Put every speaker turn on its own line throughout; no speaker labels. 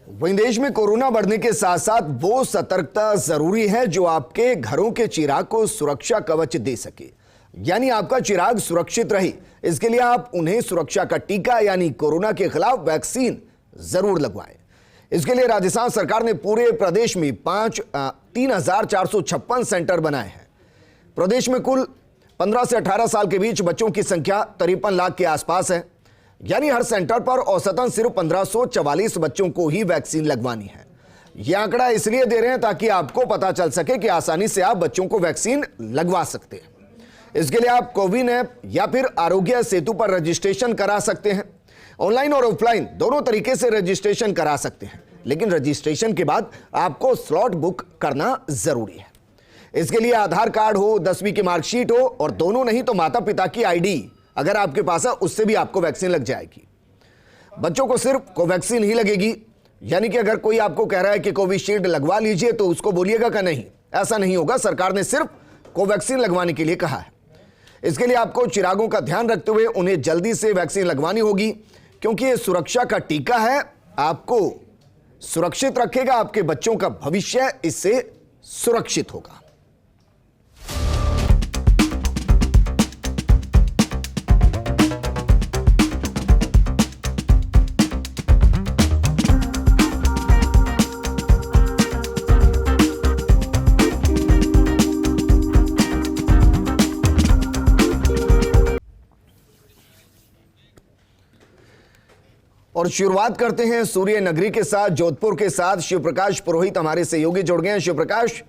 वहीं देश में कोरोना बढ़ने के साथ साथ वो सतर्कता जरूरी है जो आपके घरों के चिराग को सुरक्षा कवच दे सके, यानी आपका चिराग सुरक्षित रहे। इसके लिए आप उन्हें सुरक्षा का टीका यानी कोरोना के खिलाफ वैक्सीन जरूर लगवाएं। इसके लिए राजस्थान सरकार ने पूरे प्रदेश में 3,456 सेंटर बनाए हैं। प्रदेश में कुल 15 से 18 साल के बीच बच्चों की संख्या 53 लाख के आसपास है, यानी हर सेंटर पर औसतन सिर्फ 1544 बच्चों को ही वैक्सीन लगवानी है। यह आंकड़ा इसलिए दे रहे हैं ताकि आपको पता चल सके कि आसानी से आप बच्चों को वैक्सीन लगवा सकते हैं। इसके लिए आप कोविन ऐप या फिर आरोग्य सेतु पर रजिस्ट्रेशन करा सकते हैं। ऑनलाइन और ऑफलाइन दोनों तरीके से रजिस्ट्रेशन करा सकते हैं, लेकिन रजिस्ट्रेशन के बाद आपको स्लॉट बुक करना जरूरी है। इसके लिए आधार कार्ड हो, 10वीं की मार्कशीट हो और दोनों नहीं तो माता पिता की आईडी अगर आपके पास है, उससे भी आपको वैक्सीन लग जाएगी। बच्चों को सिर्फ कोवैक्सीन ही लगेगी, यानी कि अगर कोई आपको कह रहा है कि कोविशील्ड लगवा लीजिए तो उसको बोलिएगा कि नहीं, ऐसा नहीं होगा। सरकार ने सिर्फ कोवैक्सीन लगवाने के लिए कहा है। इसके लिए आपको चिरागों का ध्यान रखते हुए उन्हें जल्दी से वैक्सीन लगवानी होगी, क्योंकि यह सुरक्षा का टीका है, आपको सुरक्षित रखेगा, आपके बच्चों का भविष्य इससे सुरक्षित होगा। और शुरुआत करते हैं सूर्य नगरी के साथ, जोधपुर के साथ शिवप्रकाश पुरोहित हमारे सहयोगी जुड़ गए हैं। शिवप्रकाश,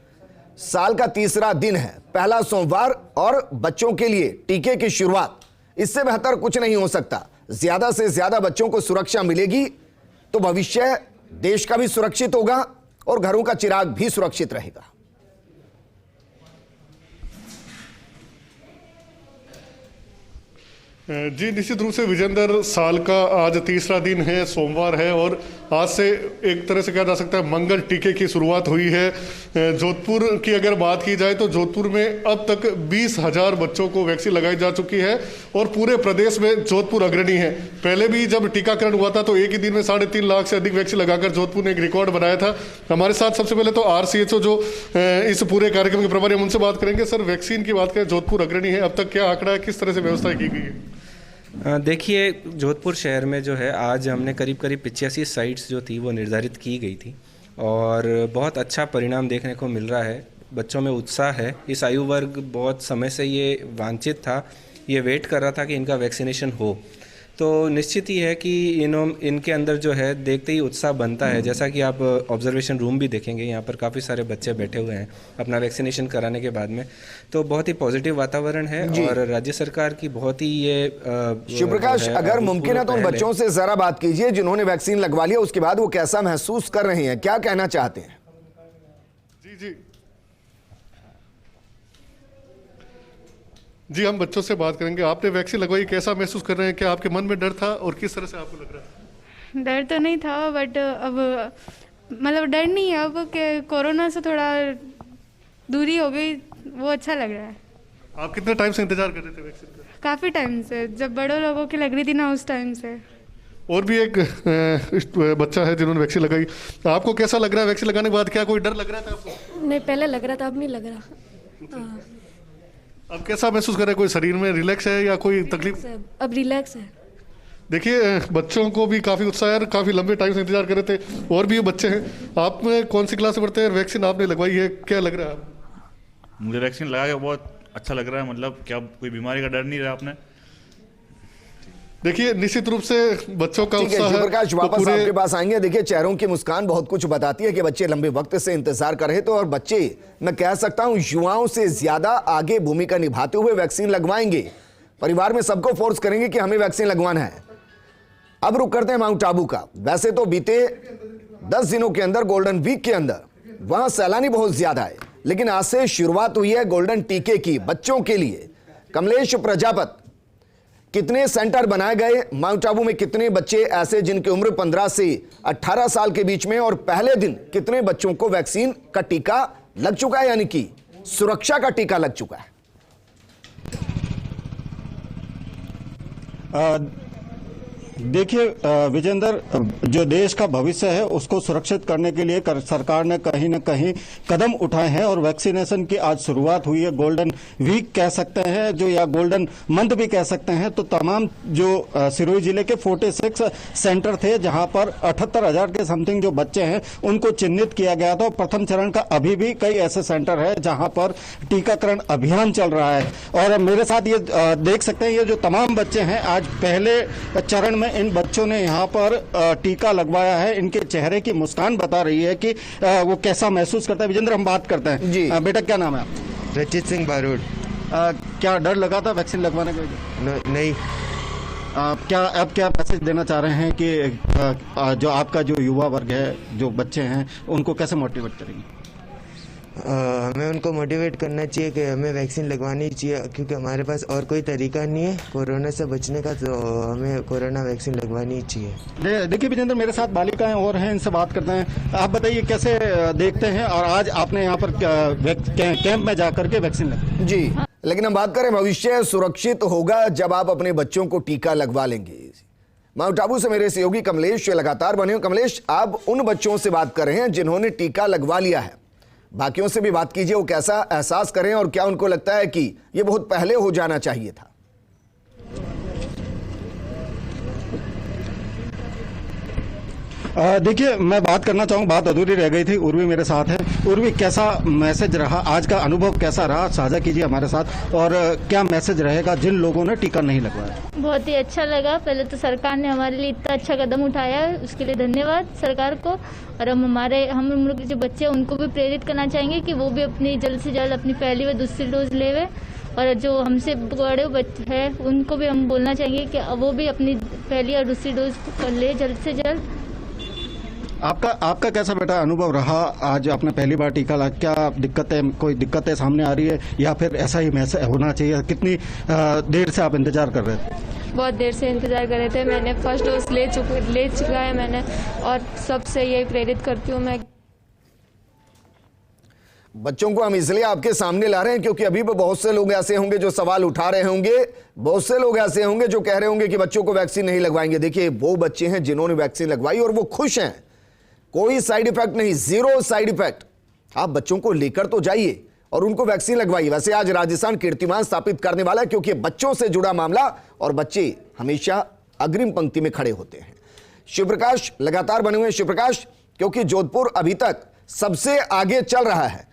साल का तीसरा दिन है, पहला सोमवार और बच्चों के लिए टीके की शुरुआत, इससे बेहतर कुछ नहीं हो सकता। ज्यादा से ज्यादा बच्चों को सुरक्षा मिलेगी तो भविष्य देश का भी सुरक्षित होगा और घरों का चिराग भी सुरक्षित रहेगा।
जी निश्चित रूप से विजेंद्र, साल का आज तीसरा दिन है, सोमवार है और आज से एक तरह से कहा जा सकता है मंगल टीके की शुरुआत हुई है। जोधपुर की अगर बात की जाए तो जोधपुर में अब तक 20,000 बच्चों को वैक्सीन लगाई जा चुकी है और पूरे प्रदेश में जोधपुर अग्रणी है। पहले भी जब टीकाकरण हुआ था तो एक ही दिन में 3.5 लाख से अधिक वैक्सीन लगाकर जोधपुर ने एक रिकॉर्ड बनाया था। हमारे साथ सबसे पहले तो RCHO जो इस पूरे कार्यक्रम के प्रभारी, हम उनसे बात करेंगे। सर, वैक्सीन की बात करें, जोधपुर अग्रणी है, अब तक क्या आंकड़ा है, किस तरह से व्यवस्था की गई है?
देखिए, जोधपुर शहर में जो है आज हमने करीब 85 साइट्स जो थी वो निर्धारित की गई थी और बहुत अच्छा परिणाम देखने को मिल रहा है। बच्चों में उत्साह है। इस आयु वर्ग बहुत समय से ये वांछित था, ये वेट कर रहा था कि इनका वैक्सीनेशन हो, तो निश्चित ही है कि इनके अंदर जो है देखते ही उत्साह बनता है। जैसा कि आप ऑब्जर्वेशन रूम भी देखेंगे, यहाँ पर काफ़ी सारे बच्चे बैठे हुए हैं अपना वैक्सीनेशन कराने के बाद में, तो बहुत ही पॉजिटिव वातावरण है और राज्य सरकार की बहुत ही ये
शिवप्रकाश, अगर मुमकिन है तो उन बच्चों से जरा बात कीजिए जिन्होंने वैक्सीन लगवा लिया, उसके बाद वो कैसा महसूस कर रहे हैं, क्या कहना चाहते हैं?
जी, हम बच्चों से बात करेंगे। आपने वैक्सीन लगवाई, कैसा महसूस कर रहे हैं? क्या आपके मन में डर था और किस तरह से आपको लग रहा है?
डर तो नहीं था, बट अब मतलब डर नहीं है अब कि कोरोना से थोड़ा दूरी हो गई, वो अच्छा लग रहा है।
आप कितने टाइम से इंतजार कर रहे थे वैक्सीन का?
काफ़ी टाइम से, जब बड़े लोगों की लग रही थी ना, उस टाइम से।
और भी एक बच्चा है जिन्होंने वैक्सीन लगाई। आपको कैसा लग रहा है वैक्सीन लगाने के बाद? क्या कोई डर लग रहा था आपको?
नहीं, पहले लग रहा था, अब नहीं लग रहा।
अब कैसा महसूस कर रहे हैं? कोई शरीर में रिलैक्स है या कोई तकलीफ?
अब रिलैक्स है।
देखिए, बच्चों को भी काफ़ी उत्साह है, काफ़ी लंबे टाइम से इंतजार कर रहे थे। और भी बच्चे हैं। आप में कौन सी क्लास में पढ़ते हैं? वैक्सीन आपने लगवाई है, क्या लग रहा है आपको?
मुझे वैक्सीन लगा के बहुत अच्छा लग रहा है। मतलब क्या कोई बीमारी का डर नहीं रहा आपने?
देखिए, निश्चित रूप से बच्चों का उत्साह है।
शिवप्रकाश, वापस आपके पास आएंगे। देखिए, चेहरों की मुस्कान बहुत कुछ बताती है कि बच्चे लंबे वक्त से इंतजार कर रहे थे और बच्चे, मैं कह सकता हूं, युवाओं से ज्यादा आगे भूमिका निभाते हुए वैक्सीन लगवाएंगे। परिवार में सबको फोर्स करेंगे कि हमें वैक्सीन लगवाना है। अब रुक करते हैं माउंट आबू का। वैसे तो बीते 10 दिनों के अंदर, गोल्डन वीक के अंदर, वहां सैलानी बहुत ज्यादा है, लेकिन आज से शुरुआत हुई है गोल्डन टीके की बच्चों के लिए। कमलेश प्रजापत, कितने सेंटर बनाए गए माउंट आबू में? कितने बच्चे ऐसे जिनकी उम्र 15 से 18 साल के बीच में, और पहले दिन कितने बच्चों को वैक्सीन का टीका लग चुका है, यानी कि सुरक्षा का टीका लग चुका है?
देखिए विजेंद्र, जो देश का भविष्य है उसको सुरक्षित करने के लिए सरकार ने कहीं न कहीं कदम उठाए हैं और वैक्सीनेशन की आज शुरुआत हुई है। गोल्डन वीक कह सकते हैं जो, या गोल्डन मंथ भी कह सकते हैं। तो तमाम जो सिरोही जिले के 46 सेंटर थे जहां पर 78,000 के समथिंग जो बच्चे हैं उनको चिन्हित किया गया था। प्रथम चरण का अभी भी कई ऐसे सेंटर है जहां पर टीकाकरण अभियान चल रहा है। और मेरे साथ ये देख सकते हैं, ये जो तमाम बच्चे हैं आज पहले चरण में इन बच्चों ने यहाँ पर टीका लगवाया है। इनके चेहरे की मुस्कान बता रही है कि वो कैसा महसूस करता है। विजेंद्र, हम बात करते हैं जी। बेटा, क्या नाम है आपका?
रचित सिंह बारूद।
क्या डर लगा था वैक्सीन लगवाने के लिए?
नहीं।
क्या मैसेज देना चाह रहे हैं कि जो आपका जो युवा वर्ग है, जो बच्चे हैं, उनको कैसे मोटिवेट करेंगे?
हमें उनको मोटिवेट करना चाहिए कि हमें वैक्सीन लगवानी चाहिए, क्योंकि हमारे पास और कोई तरीका नहीं है कोरोना से बचने का, तो हमें कोरोना वैक्सीन लगवानी ही चाहिए।
देखिए विजेंद्र, मेरे साथ बालिकाएं और हैं, इनसे बात करते हैं। आप बताइए कैसे देखते हैं, और आज आपने यहाँ पर कैंप में जाकर के वैक्सीन लगाई जी।
लेकिन हम बात करें, भविष्य सुरक्षित होगा जब आप अपने बच्चों को टीका लगवा लेंगे। माउंट आबू से मेरे सहयोगी कमलेश लगातार बने हो। कमलेश, आप उन बच्चों से बात कर रहे हैं जिन्होंने टीका लगवा लिया है, बाकियों से भी बात कीजिए, वो कैसा एहसास करें और क्या उनको लगता है कि ये बहुत पहले हो जाना चाहिए था।
देखिए, मैं बात करना चाहूँ, बात अधूरी रह गई थी। उर्वी मेरे साथ है। उर्वी, कैसा मैसेज रहा आज का, अनुभव कैसा रहा, साझा कीजिए हमारे साथ। और क्या मैसेज रहेगा जिन लोगों ने टीका नहीं लगवाया?
बहुत ही अच्छा लगा। पहले तो सरकार ने हमारे लिए इतना अच्छा कदम उठाया, उसके लिए धन्यवाद सरकार को। और हम लोग जो बच्चे हैं उनको भी प्रेरित करना चाहेंगे कि वो भी अपनी जल्द से जल्द अपनी पहली व दूसरी डोज लेवे। और जो हमसे बड़े बच्चे हैं उनको भी हम बोलना चाहेंगे कि वो भी अपनी पहली और दूसरी डोज ले जल्द से जल्द।
आपका कैसा बेटा अनुभव रहा? आज आपने पहली बार टीका लगा, क्या कोई दिक्कतें सामने आ रही है, या फिर ऐसा ही मैसेज होना चाहिए? कितनी देर से आप इंतजार कर रहे थे?
बहुत देर से इंतज़ार कर रहे थे। मैंने फर्स्ट डोज ले चुका है मैंने, और सबसे यही प्रेरित करती हूँ मैं।
बच्चों को हम इसलिए आपके सामने ला रहे हैं क्योंकि अभी भी बहुत से लोग ऐसे होंगे जो सवाल उठा रहे होंगे, बहुत से लोग ऐसे होंगे जो कह रहे होंगे कि बच्चों को वैक्सीन नहीं लगवाएंगे। देखिए, वो बच्चे हैं जिन्होंने वैक्सीन लगवाई और वो खुश हैं, कोई साइड इफेक्ट नहीं, जीरो साइड इफेक्ट। आप बच्चों को लेकर तो जाइए और उनको वैक्सीन लगवाइए। वैसे आज राजस्थान कीर्तिमान स्थापित करने वाला है क्योंकि बच्चों से जुड़ा मामला और बच्चे हमेशा अग्रिम पंक्ति में खड़े होते हैं। शिवप्रकाश लगातार बने हुए। शिवप्रकाश, क्योंकि जोधपुर अभी तक सबसे आगे चल रहा है,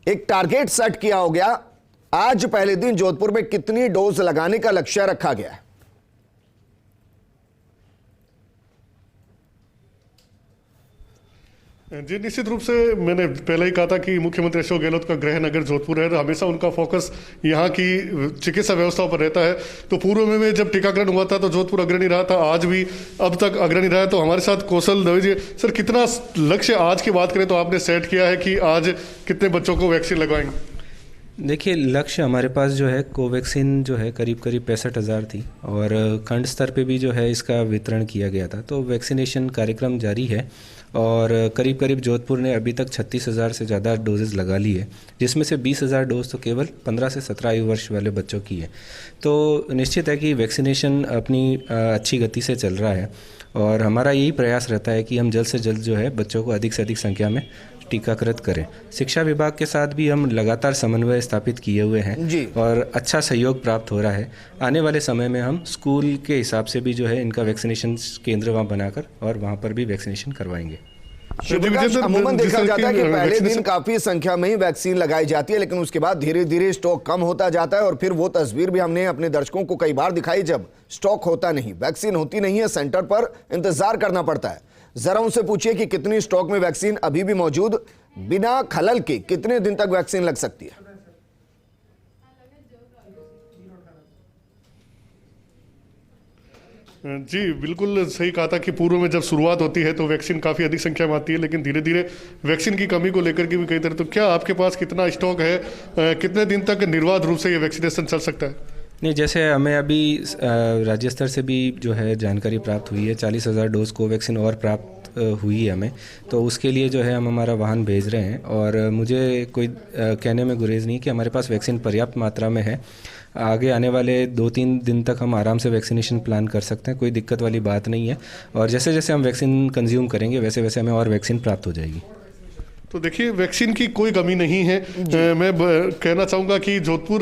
एक टारगेट सेट किया हो गया, आज पहले दिन जोधपुर में कितनी डोज लगाने का लक्ष्य रखा गया है?
जी, निश्चित रूप से मैंने पहले ही कहा था कि मुख्यमंत्री अशोक गहलोत का गृह नगर जोधपुर है, तो हमेशा उनका फोकस यहाँ की चिकित्सा व्यवस्था पर रहता है। तो पूर्व में जब टीकाकरण हुआ था तो जोधपुर अग्रणी रहा था, आज भी अब तक अग्रणी रहा है। तो हमारे साथ कौशल दवे जी, सर, कितना लक्ष्य आज की बात करें तो आपने सेट किया है कि आज कितने बच्चों को वैक्सीन लगवाएंगे?
देखिए, लक्ष्य हमारे पास जो है कोवैक्सीन जो है करीब 65,000 थी, और खंड स्तर पे भी जो है इसका वितरण किया गया था। तो वैक्सीनेशन कार्यक्रम जारी है और करीब जोधपुर ने अभी तक 36,000 से ज़्यादा डोजेज़ लगा ली है, जिसमें से 20,000 डोज तो केवल 15 से 17 आयु वर्ष वाले बच्चों की है। तो निश्चित है कि वैक्सीनेशन अपनी अच्छी गति से चल रहा है और हमारा यही प्रयास रहता है कि हम जल्द से जल्द जो है बच्चों को अधिक से अधिक संख्या में टीकाकृत करें। शिक्षा विभाग के साथ भी हम लगातार समन्वय स्थापित किए हुए हैं और अच्छा सहयोग प्राप्त हो रहा है। आने वाले समय में हम स्कूल के हिसाब से भी जो है इनका वैक्सीनेशन केंद्र वहाँ बनाकर और वहाँ पर भी वैक्सीनेशन करवाएंगे।
अमूमन देखा जाता है कि पहले दिन काफी संख्या में ही वैक्सीन लगाई जाती है, लेकिन उसके बाद धीरे धीरे स्टॉक कम होता जाता है और फिर वो तस्वीर भी हमने अपने दर्शकों को कई बार दिखाई जब स्टॉक होता नहीं, वैक्सीन होती नहीं है, सेंटर पर इंतजार करना पड़ता है। जरा उनसे पूछिए कि कितनी स्टॉक में वैक्सीन अभी भी मौजूद, बिना खलल के कितने दिन तक वैक्सीन लग सकती है?
जी, बिल्कुल सही कहा था कि पूर्व में जब शुरुआत होती है तो वैक्सीन काफ़ी अधिक संख्या में आती है, लेकिन धीरे धीरे वैक्सीन की कमी को लेकर के भी कई तरह। तो क्या आपके पास कितना स्टॉक है, कितने दिन तक निर्बाध रूप से ये वैक्सीनेशन चल सकता है?
नहीं, जैसे हमें अभी राज्य स्तर से भी जो है जानकारी प्राप्त हुई है, 40,000 डोज कोवैक्सीन और प्राप्त हुई है हमें, तो उसके लिए जो है हम हमारा वाहन भेज रहे हैं और मुझे कोई कहने में गुरेज नहीं कि हमारे पास वैक्सीन पर्याप्त मात्रा में है। आगे आने वाले 2-3 दिन तक हम आराम से वैक्सीनेशन प्लान कर सकते हैं, कोई दिक्कत वाली बात नहीं है। और जैसे जैसे हम वैक्सीन कंज्यूम करेंगे वैसे वैसे हमें और वैक्सीन प्राप्त हो जाएगी।
तो देखिए, वैक्सीन की कोई कमी नहीं है। मैं कहना चाहूँगा कि जोधपुर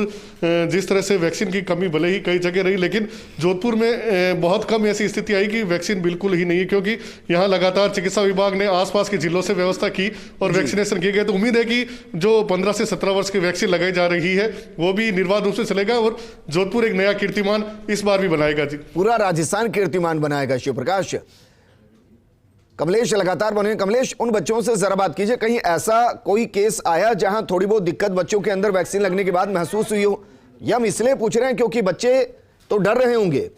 जिस तरह से वैक्सीन की कमी भले ही कई जगह रही, लेकिन जोधपुर में बहुत कम ऐसी स्थिति आई कि वैक्सीन बिल्कुल ही नहीं है, क्योंकि यहाँ लगातार चिकित्सा विभाग ने आसपास के जिलों से व्यवस्था की और वैक्सीनेशन किए गए। तो उम्मीद है कि जो 15 से 17 वर्ष की वैक्सीन लगाई जा रही है वो भी निर्बाध रूप से चलेगा और जोधपुर एक नया कीर्तिमान इस बार भी बनाएगा। जी,
पूरा राजस्थान कीर्तिमान बनाएगा। शिव प्रकाश, कमलेश लगातार बने। कमलेश, उन बच्चों से जरा बात कीजिए, कहीं ऐसा कोई केस आया जहां थोड़ी बहुत दिक्कत बच्चों के अंदर वैक्सीन लगने के बाद महसूस हुई हो? या हम इसलिए पूछ रहे हैं क्योंकि बच्चे तो डर रहे होंगे,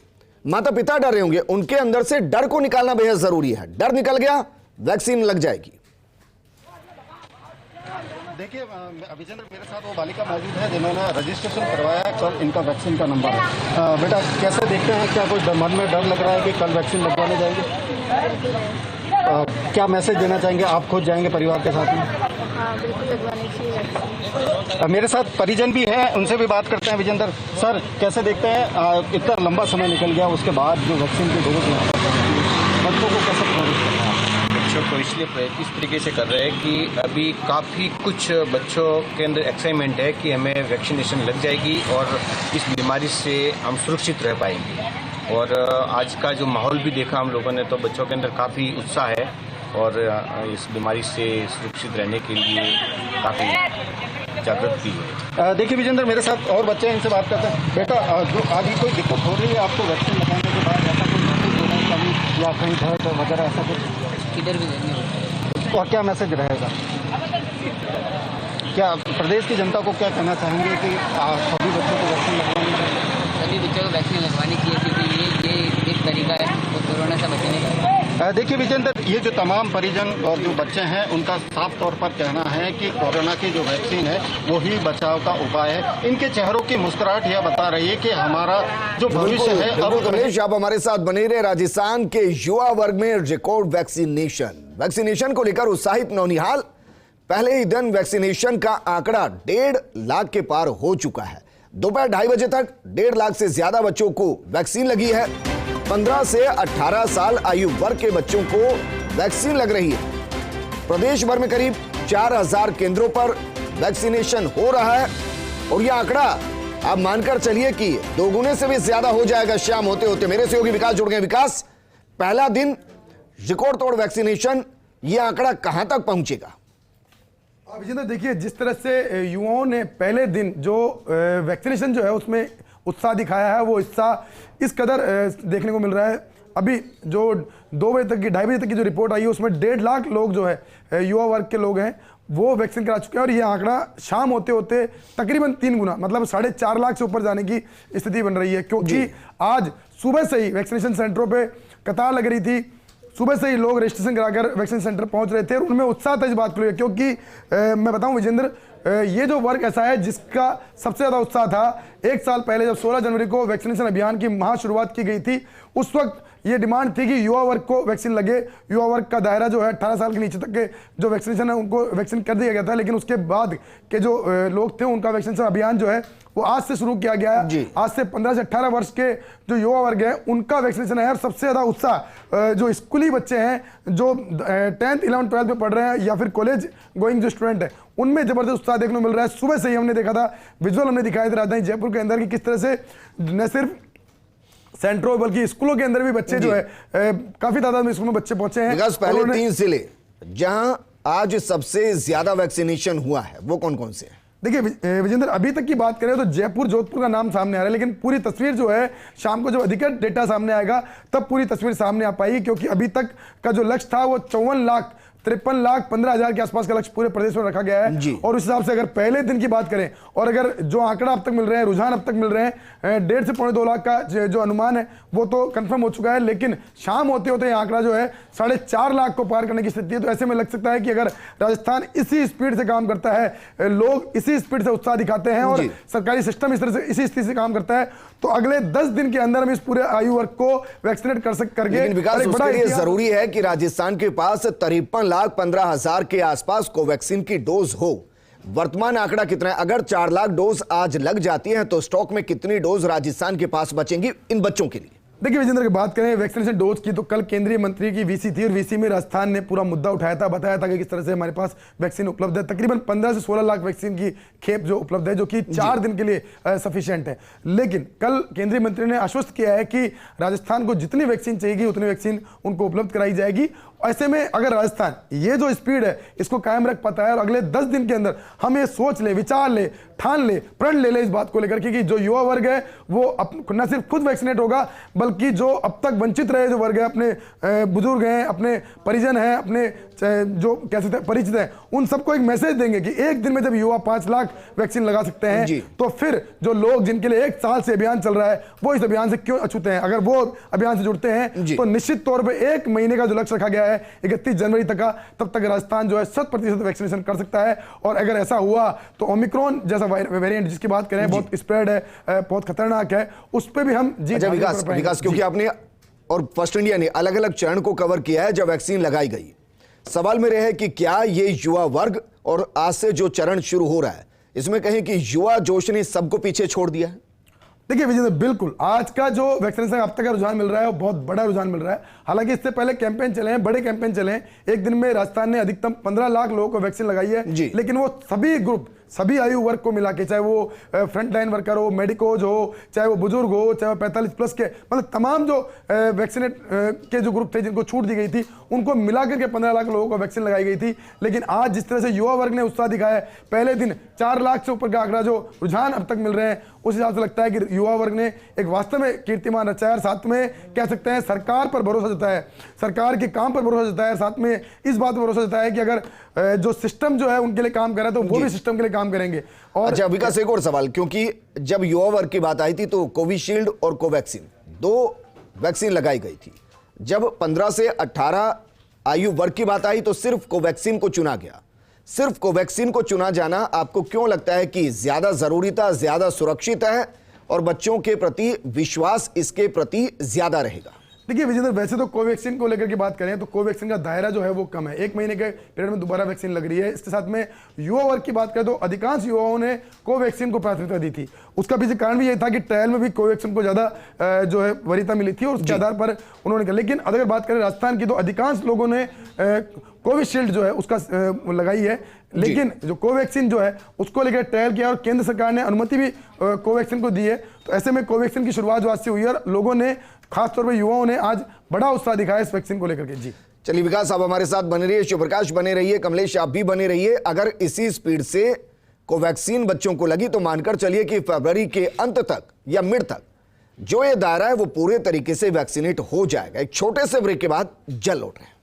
माता पिता डर रहे होंगे, उनके अंदर से डर को निकालना बेहद जरूरी है। डर निकल गया, वैक्सीन लग जाएगी।
देखिए विजेंद्र, मेरे साथ वो बालिका मौजूद है जिन्होंने रजिस्ट्रेशन करवाया है, कल इनका वैक्सीन का नंबर है। बेटा, कैसे देखते हैं, क्या कोई मन में डर लग रहा है कि कल वैक्सीन लगवाने जाएंगे? क्या मैसेज देना चाहेंगे? आप खुद जाएंगे परिवार के साथ में?
हाँ, बिल्कुल लगवानी चाहिए।
मेरे साथ परिजन भी हैं, उनसे भी बात करते हैं। विजेंद्र सर, कैसे देखते हैं, इतना लंबा समय निकल गया, उसके बाद जो वैक्सीन की डोज है बच्चों को कैसे प्रेरित करना है?
बच्चों को इसलिए प्रेरित इस तरीके से कर रहे हैं कि अभी काफ़ी कुछ बच्चों के अंदर एक्साइटमेंट है कि हमें वैक्सीनेशन लग जाएगी और इस बीमारी से हम सुरक्षित रह पाएंगे। और आज का जो माहौल भी देखा हम लोगों ने, तो बच्चों के अंदर काफ़ी उत्साह है और इस बीमारी से सुरक्षित रहने के लिए काफ़ी जागृत भी है।
देखिए विजेंद्र, मेरे साथ और बच्चे हैं, इनसे बात करते हैं। बेटा, जो आगे कोई दिक्कत हो रही है आपको वैक्सीन लगाने के बाद, ऐसा कोई महसूस हो रहा है कभी या कहीं दर्द वगैरह ऐसा कुछ?
किधर भी नहीं होता है।
और क्या मैसेज रहेगा? क्या प्रदेश की जनता को क्या कहना चाहेंगे कि सभी बच्चों को वैक्सीन लगवानी चाहिए?
सभी बच्चों को वैक्सीन लगवानी चाहिए, क्योंकि ये एक तरीका है वो कोरोना से बचने का।
देखिए विजेंद्र, ये जो तमाम परिजन और जो बच्चे हैं उनका साफ तौर पर कहना है कि कोरोना की जो वैक्सीन है वो ही बचाव का उपाय है। इनके चेहरों की मुस्कुराहट यह बता रही है कि हमारा जो भविष्य है। अब
कमलेश, आप हमारे साथ बने रहे। राजस्थान के युवा वर्ग में रिकॉर्ड वैक्सीनेशन को लेकर उत्साहित नौनिहाल। पहले ही दिन वैक्सीनेशन का आंकड़ा 1.5 लाख के पार हो चुका है। दोपहर 2:30 बजे तक 1.5 लाख से ज्यादा बच्चों को वैक्सीन लगी है। 15 से 18 साल आयु वर्ग के बच्चों को वैक्सीन लग रही है। प्रदेश भर में करीब 4000 केंद्रों पर वैक्सीनेशन हो रहा है और यह आंकड़ा आप मानकर चलिए कि 2 गुने से भी ज्यादा हो जाएगा शाम होते होते। मेरे सहयोगी विकास जुड़ गए। विकास, पहला दिन रिकॉर्ड तोड़ वैक्सीनेशन, यह आंकड़ा कहां तक पहुंचेगा?
विजेंद्र, देखिए, जिस तरह से युवाओं ने पहले दिन जो वैक्सीनेशन जो है उसमें उत्साह दिखाया है, वो उत्साह इस कदर देखने को मिल रहा है। अभी जो 2 बजे तक की 2:30 बजे तक की जो रिपोर्ट आई है उसमें 1.5 लाख लोग जो है युवा वर्ग के लोग हैं वो वैक्सीन करा चुके हैं और ये आंकड़ा शाम होते होते तकरीबन 3 गुना, मतलब 4.5 लाख से ऊपर जाने की स्थिति बन रही है। क्योंकि आज सुबह से ही वैक्सीनेशन सेंटरों पर कतार लग रही थी, सुबह से ही लोग रजिस्ट्रेशन कराकर वैक्सीन सेंटर पहुंच रहे थे और उनमें उत्साह था इस बात को लेकर। क्योंकि मैं बताऊं विजेंद्र, ये जो वर्ग ऐसा है जिसका सबसे ज्यादा उत्साह था। 1 साल पहले जब 16 जनवरी को वैक्सीनेशन अभियान की महा शुरुआत की गई थी, उस वक्त ये डिमांड थी कि युवा वर्ग को वैक्सीन लगे। युवा वर्ग का दायरा जो है 18 साल के नीचे तक के जो वैक्सीनेशन है उनको वैक्सीन कर दिया गया था, लेकिन उसके बाद के जो लोग थे उनका वैक्सीनेशन अभियान जो है वो आज से शुरू किया गया है। आज से 15 से 18 वर्ष के जो युवा वर्ग है उनका वैक्सीनेशन है और सबसे ज्यादा उत्साह जो स्कूली बच्चे हैं, जो 10th 11th 12th में पढ़ रहे हैं या फिर कॉलेज गोइंग जो स्टूडेंट है, उनमें जबरदस्त उत्साह देखने को मिल रहा है। सुबह से ही हमने देखा था, विजुअल हमने दिखाए थे राजधानी जयपुर के अंदर कि किस तरह से न सिर्फ सेंटरों बल्कि स्कूलों के अंदर भी बच्चे जो है काफी तादाद में स्कूलों में बच्चे पहुंचे हैं।
पहले 3 जिले जहां आज सबसे ज्यादा वैक्सीनेशन हुआ है वो कौन कौन से हैं?
देखिए विजेंद्र, अभी तक की बात करें तो जयपुर, जोधपुर का नाम सामने आ रहा है, लेकिन पूरी तस्वीर जो है शाम को जब अधिकृत डेटा सामने आएगा तब पूरी तस्वीर सामने आ पाएगी। क्योंकि अभी तक का जो लक्ष्य था वो 54,53,15,000 के आसपास का लक्ष्य पूरे प्रदेश में रखा गया है। और उस हिसाब से अगर पहले दिन की बात करें और अगर जो आंकड़ा अब तक मिल रहे हैं, रुझान अब तक मिल रहे हैं, 1.5 से 2.25 लाख का जो अनुमान है वो तो कंफर्म हो चुका है, लेकिन शाम होते होते आंकड़ा जो है 4.5 लाख को पार करने की स्थिति है। तो ऐसे में लग सकता है कि अगर राजस्थान इसी स्पीड से काम करता है, लोग इसी स्पीड से उत्साह दिखाते हैं और सरकारी सिस्टम इस तरह से इसी स्थिति से काम करता है, तो अगले 10 दिन के अंदर हम इस पूरे आयु वर्ग को वैक्सीनेट कर करके।
विकास, उसके लिए जरूरी है कि राजस्थान के पास 53,15,000 के आसपास कोवैक्सीन की डोज हो। वर्तमान आंकड़ा कितना है? अगर 4 लाख डोज आज लग जाती है तो स्टॉक में कितनी डोज राजस्थान के पास बचेंगी इन बच्चों के लिए?
देखिए विजेंद्र की बात करें वैक्सीनेशन डोज की, तो कल केंद्रीय मंत्री की वीसी थी और वीसी में राजस्थान ने पूरा मुद्दा उठाया था, बताया था कि किस तरह से हमारे पास वैक्सीन उपलब्ध है। तकरीबन 15 से 16 लाख वैक्सीन की खेप जो उपलब्ध है, जो कि 4 दिन के लिए सफिशिएंट है। लेकिन कल केंद्रीय मंत्री ने आश्वस्त किया है कि राजस्थान को जितनी वैक्सीन चाहिए उतनी वैक्सीन उनको उपलब्ध कराई जाएगी। ऐसे में अगर राजस्थान ये जो स्पीड है इसको कायम रख पाता है और अगले 10 दिन के अंदर हम ये सोच ले, विचार ले, ठान ले, प्रण ले इस बात को लेकर कि जो युवा वर्ग है वो न सिर्फ खुद वैक्सीनेट होगा, बल्कि जो अब तक वंचित रहे जो वर्ग है, अपने बुजुर्ग हैं, अपने परिजन हैं, अपने जो कह सकते हैं परिचित हैं, उन सबको एक मैसेज देंगे कि एक दिन में जब युवा 5 लाख वैक्सीन लगा सकते हैं तो फिर जो लोग जिनके लिए 1 साल से अभियान चल रहा है वो इस अभियान से क्यों अछूते हैं। अगर वो अभियान से जुड़ते हैं तो निश्चित तौर पर 1 महीने का जो लक्ष्य रखा गया है 31 जनवरी तक का, तब तक राजस्थान जो है 100% वैक्सीनेशन कर सकता है। और अगर ऐसा हुआ तो ओमिक्रॉन जैसा वेरिएंट जिसकी बात करें बहुत स्प्रेड है, बहुत खतरनाक है, उस पर भी हम
विकास क्योंकि आपने और फर्स्ट इंडिया ने अलग अलग चरण को कवर किया है जब वैक्सीन लगाई गई। सवाल मेरे है कि क्या ये युवा वर्ग और आज से जो चरण शुरू हो रहा है इसमें कहें कि युवा जोश ने सबको पीछे छोड़ दिया है?
देखिए विजय बिल्कुल आज का जो वैक्सीनेशन अब तक का रुझान मिल रहा है वो बहुत बड़ा रुझान मिल रहा है। हालांकि इससे पहले कैंपेन चले हैं, बड़े कैंपेन चले हैं। एक दिन में राजस्थान ने अधिकतम 15 लाख लोगों को वैक्सीन लगाई है, लेकिन वो सभी ग्रुप, सभी आयु वर्ग को मिला के, चाहे वो फ्रंट लाइन वर्कर हो, मेडिकोज हो, चाहे वो बुजुर्ग हो, चाहे वो 45+ के, मतलब तमाम जो वैक्सीनेट के जो ग्रुप थे जिनको छूट दी गई थी उनको मिलाकर के 15 लाख लोगों को वैक्सीन लगाई गई थी। लेकिन आज जिस तरह से युवा वर्ग ने उत्साह दिखाया है, पहले दिन 4 लाख से ऊपर का आंकड़ा जो रुझान अब तक मिल रहे हैं, उस हिसाब से लगता है कि युवा वर्ग ने एक वास्तव में कीर्तिमान रचा है। साथ में कह सकते हैं सरकार पर भरोसा जताया है, सरकार के काम पर भरोसा जताया है, साथ में इस बात पर भरोसा जताया है कि अगर जो सिस्टम जो है उनके लिए काम कर रहा है तो वो भी सिस्टम के लिए काम करेंगे। और
अच्छा विकास, एक और सवाल, क्योंकि जब युवा वर्ग की बात आई थी तो कोविशील्ड और कोवैक्सीन 2 वैक्सीन लगाई गई थी। जब 15 से 18 आयु वर्ग की बात आई तो सिर्फ कोवैक्सीन को चुना गया। सिर्फ कोवैक्सीन को चुना जाना आपको क्यों लगता है कि ज्यादा जरूरी था, ज्यादा सुरक्षित है और बच्चों के प्रति विश्वास इसके प्रति ज्यादा रहेगा?
देखिए विजेंद्र, वैसे तो कोवैक्सीन को लेकर के बात करें तो कोवैक्सीन का दायरा जो है वो कम है, 1 महीने के पीरियड में दोबारा वैक्सीन लग रही है। इसके साथ में युवा वर्ग की बात करें तो अधिकांश युवाओं ने कोवैक्सीन को प्राथमिकता दी थी। उसका पीछे कारण भी यही था कि ट्रायल में भी कोवैक्सीन को ज्यादा जो है वरीयता मिली थी और उसके आधार पर उन्होंने कहा। लेकिन अगर बात करें राजस्थान की तो अधिकांश लोगों ने कोविशील्ड जो है उसका लगाई है, लेकिन जो कोवैक्सीन जो है उसको लेकर ट्रायल किया और केंद्र सरकार ने अनुमति भी कोवैक्सीन को दी है। तो ऐसे में कोवैक्सीन की शुरुआत जो आज से हुई है और लोगों ने, खासतौर पर युवाओं ने आज बड़ा उत्साह दिखाया इस वैक्सीन को लेकर के। जी
चलिए विकास, आप हमारे साथ बने रहिए, शिवप्रकाश बने रहिए, कमलेश आप भी बने रहिए। अगर इसी स्पीड से कोवैक्सीन बच्चों को लगी तो मानकर चलिए कि फरवरी के अंत तक या मिड तक जो ये दायरा है वो पूरे तरीके से वैक्सीनेट हो जाएगा। एक छोटे से ब्रेक के बाद जल्द लौट रहे हैं।